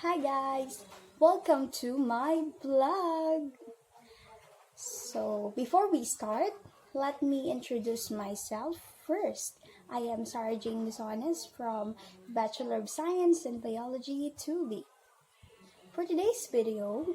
Hi guys, welcome to my vlog. So before we start, let me introduce myself first. I am Sarah Jane Misones from Bachelor of Science in Biology 2B. For today's video,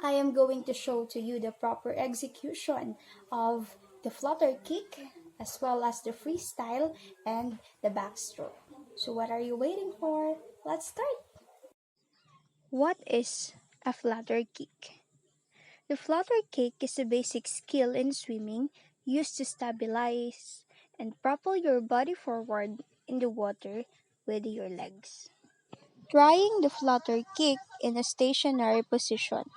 I am going to show to you the proper execution of the flutter kick as well as the freestyle and the backstroke. So what are you waiting for? Let's start! What is a flutter kick? The flutter kick is a basic skill in swimming used to stabilize and propel your body forward in the water with your legs. Trying the flutter kick in a stationary position.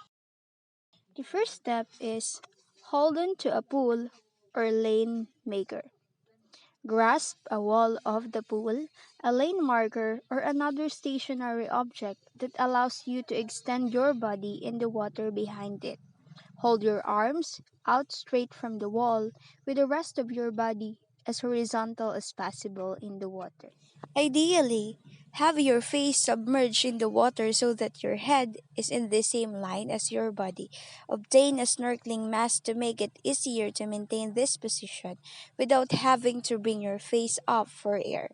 The first step is hold on to a pool or lane maker. Grasp a wall of the pool, a lane marker, or another stationary object that allows you to extend your body in the water behind it. Hold your arms out straight from the wall with the rest of your body as horizontal as possible in the water. Ideally, have your face submerged in the water so that your head is in the same line as your body. Obtain a snorkeling mask to make it easier to maintain this position without having to bring your face up for air.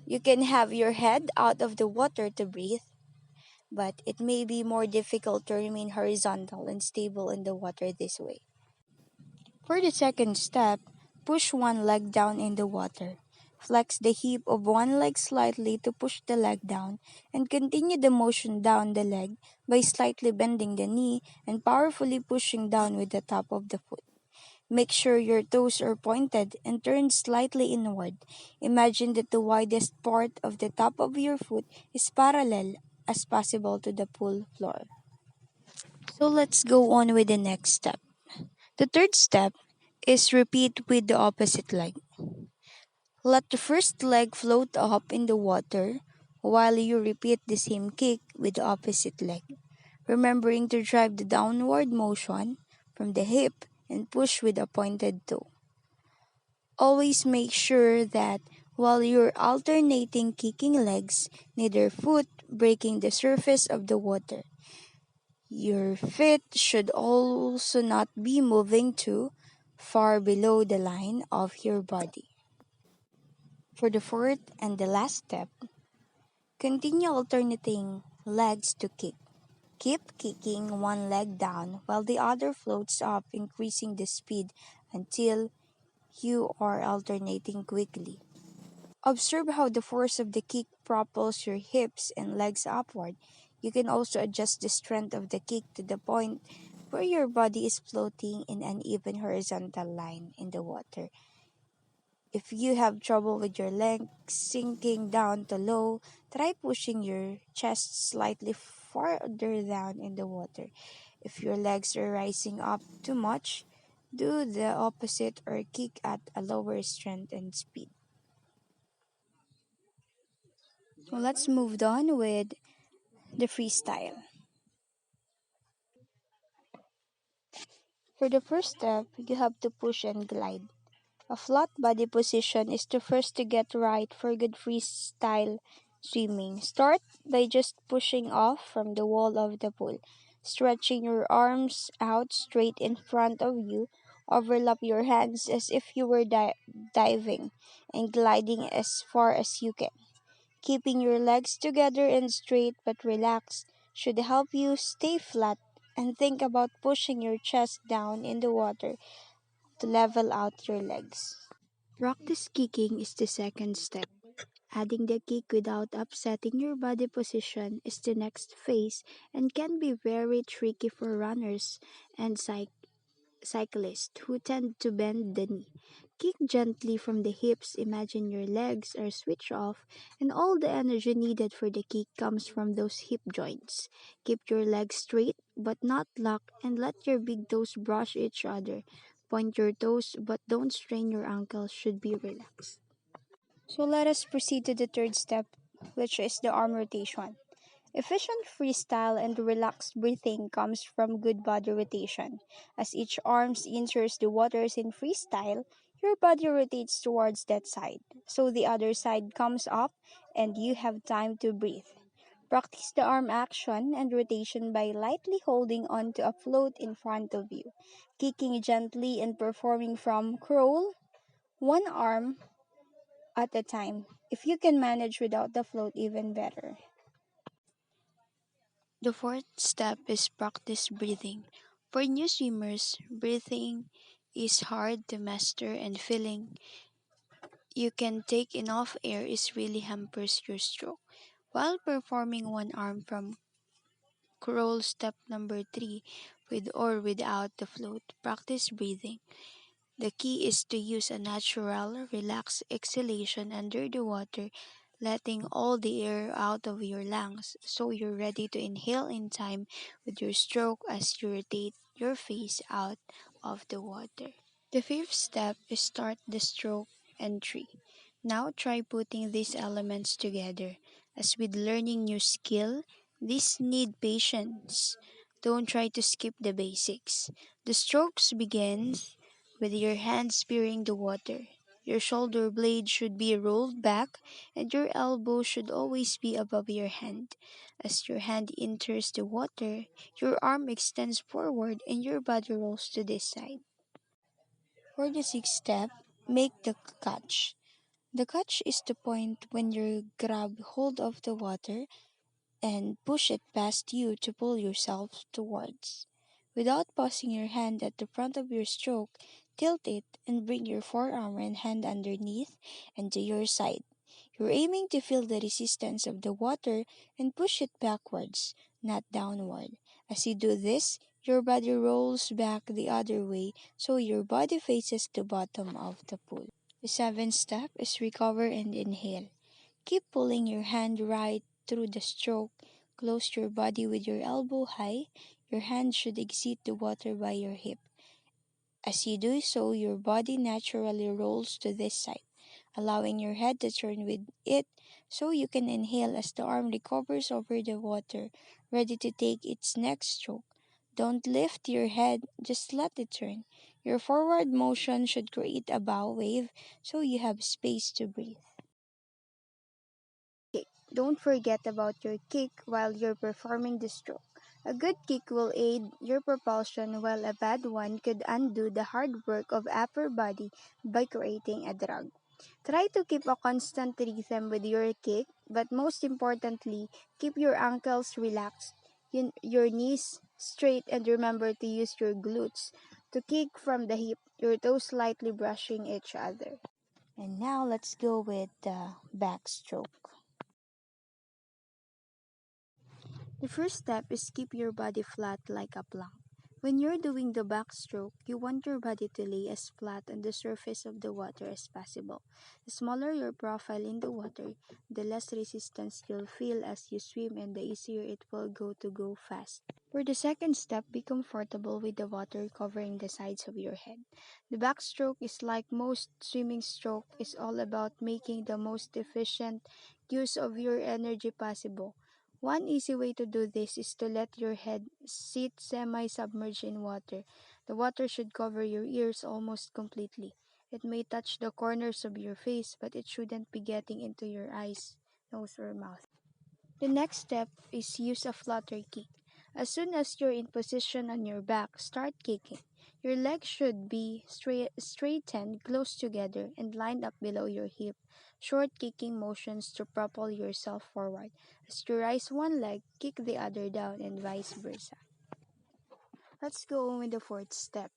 You can have your head out of the water to breathe, but it may be more difficult to remain horizontal and stable in the water this way. For the second step, push one leg down in the water. Flex the hip of one leg slightly to push the leg down, and continue the motion down the leg by slightly bending the knee and powerfully pushing down with the top of the foot. Make sure your toes are pointed and turned slightly inward. Imagine that the widest part of the top of your foot is parallel as possible to the pool floor. So let's go on with the next step. The third step is repeat with the opposite leg. Let the first leg float up in the water while you repeat the same kick with the opposite leg, remembering to drive the downward motion from the hip and push with a pointed toe. Always make sure that while you're alternating kicking legs, neither foot breaking the surface of the water. Your feet should also not be moving too far below the line of your body. For the fourth and the last step, continue alternating legs to kick. Keep kicking one leg down while the other floats up, increasing the speed until you are alternating quickly. Observe how the force of the kick propels your hips and legs upward. You can also adjust the strength of the kick to the point where your body is floating in an even horizontal line in the water. If you have trouble with your legs sinking down to low, try pushing your chest slightly farther down in the water. If your legs are rising up too much, do the opposite or kick at a lower strength and speed. Well, let's move on with the freestyle. For the first step, you have to push and glide. A flat body position is the first to get right for good freestyle swimming. Start by just pushing off from the wall of the pool, stretching your arms out straight in front of you. Overlap your hands as if you were diving and gliding as far as you can. Keeping your legs together and straight but relaxed should help you stay flat, and think about pushing your chest down in the water to level out your legs. Practice kicking is the second step. Adding the kick without upsetting your body position is the next phase and can be very tricky for runners and cyclists who tend to bend the knee. Kick gently from the hips. Imagine your legs are switched off and all the energy needed for the kick comes from those hip joints. Keep your legs straight but not locked and let your big toes brush each other. Point your toes but don't strain your ankles, should be relaxed. So let us proceed to the third step, which is the arm rotation. Efficient freestyle and relaxed breathing comes from good body rotation. As each arm enters the waters in freestyle, your body rotates towards that side, so the other side comes up and you have time to breathe. Practice the arm action and rotation by lightly holding onto a float in front of you, kicking gently and performing from crawl, one arm at a time. If you can manage without the float, even better. The fourth step is practice breathing. For new swimmers, breathing is hard to master, and feeling you can take enough air is really hampers your stroke. While performing one arm from crawl step number 3 with or without the float, practice breathing. The key is to use a natural, relaxed exhalation under the water, letting all the air out of your lungs so you're ready to inhale in time with your stroke as you rotate your face out of the water. The fifth step is start the stroke entry. Now try putting these elements together. As with learning new skill, these need patience. Don't try to skip the basics. The strokes begins with your hands spearing the water. Your shoulder blade should be rolled back and your elbow should always be above your hand. As your hand enters the water, your arm extends forward and your body rolls to this side. For the sixth step, make the catch. The catch is the point when you grab hold of the water and push it past you to pull yourself towards. Without pausing your hand at the front of your stroke, tilt it and bring your forearm and hand underneath and to your side. You're aiming to feel the resistance of the water and push it backwards, not downward. As you do this, your body rolls back the other way so your body faces the bottom of the pool. The seventh step is recover and inhale. Keep pulling your hand right through the stroke. Close your body with your elbow high. Your hand should exit the water by your hip. As you do so, your body naturally rolls to this side, allowing your head to turn with it so you can inhale as the arm recovers over the water, ready to take its next stroke. Don't lift your head, just let it turn. Your forward motion should create a bow wave so you have space to breathe. Kick. Don't forget about your kick while you're performing the stroke. A good kick will aid your propulsion while a bad one could undo the hard work of upper body by creating a drag. Try to keep a constant rhythm with your kick, but most importantly, keep your ankles relaxed, your knees straight, and remember to use your glutes to kick from the hip, your toes slightly brushing each other. And now let's go with the backstroke. The first step is keep your body flat like a plank. When you're doing the backstroke, you want your body to lay as flat on the surface of the water as possible. The smaller your profile in the water, the less resistance you'll feel as you swim and the easier it will go fast. For the second step, be comfortable with the water covering the sides of your head. The backstroke is like most swimming stroke is all about making the most efficient use of your energy possible. One easy way to do this is to let your head sit semi-submerged in water. The water should cover your ears almost completely. It may touch the corners of your face, but it shouldn't be getting into your eyes, nose, or mouth. The next step is use a flutter kick. As soon as you're in position on your back, start kicking. Your legs should be straightened close together and lined up below your hip. Short kicking motions to propel yourself forward. As you rise one leg, kick the other down and vice versa. Let's go on with the fourth step.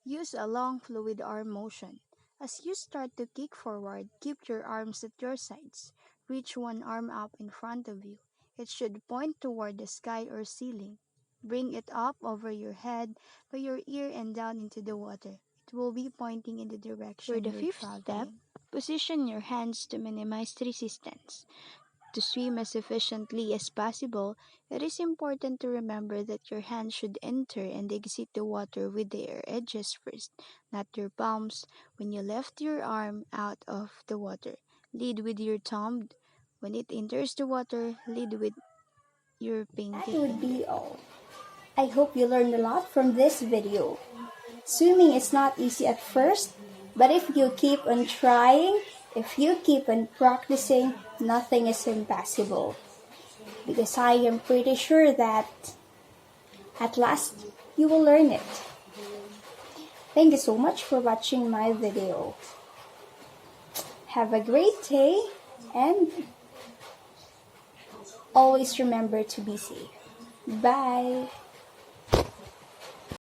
Use a long fluid arm motion. As you start to kick forward, keep your arms at your sides. Reach one arm up in front of you. It should point toward the sky or ceiling. Bring it up over your head by your ear and down into the water. It will be pointing in the direction you're traveling. For the fifth step, position your hands to minimize resistance. To swim as efficiently as possible, it is important to remember that your hands should enter and exit the water with their edges first, not your palms. When you lift your arm out of the water, lead with your thumb. When it enters the water, lead with your pinky That would finger. be all. I hope you learned a lot from this video. Swimming is not easy at first, but if you keep on trying, if you keep on practicing, nothing is impossible. because I am pretty sure that at last you will learn it. Thank you so much for watching my video. Have a great day and always remember to be safe. Bye.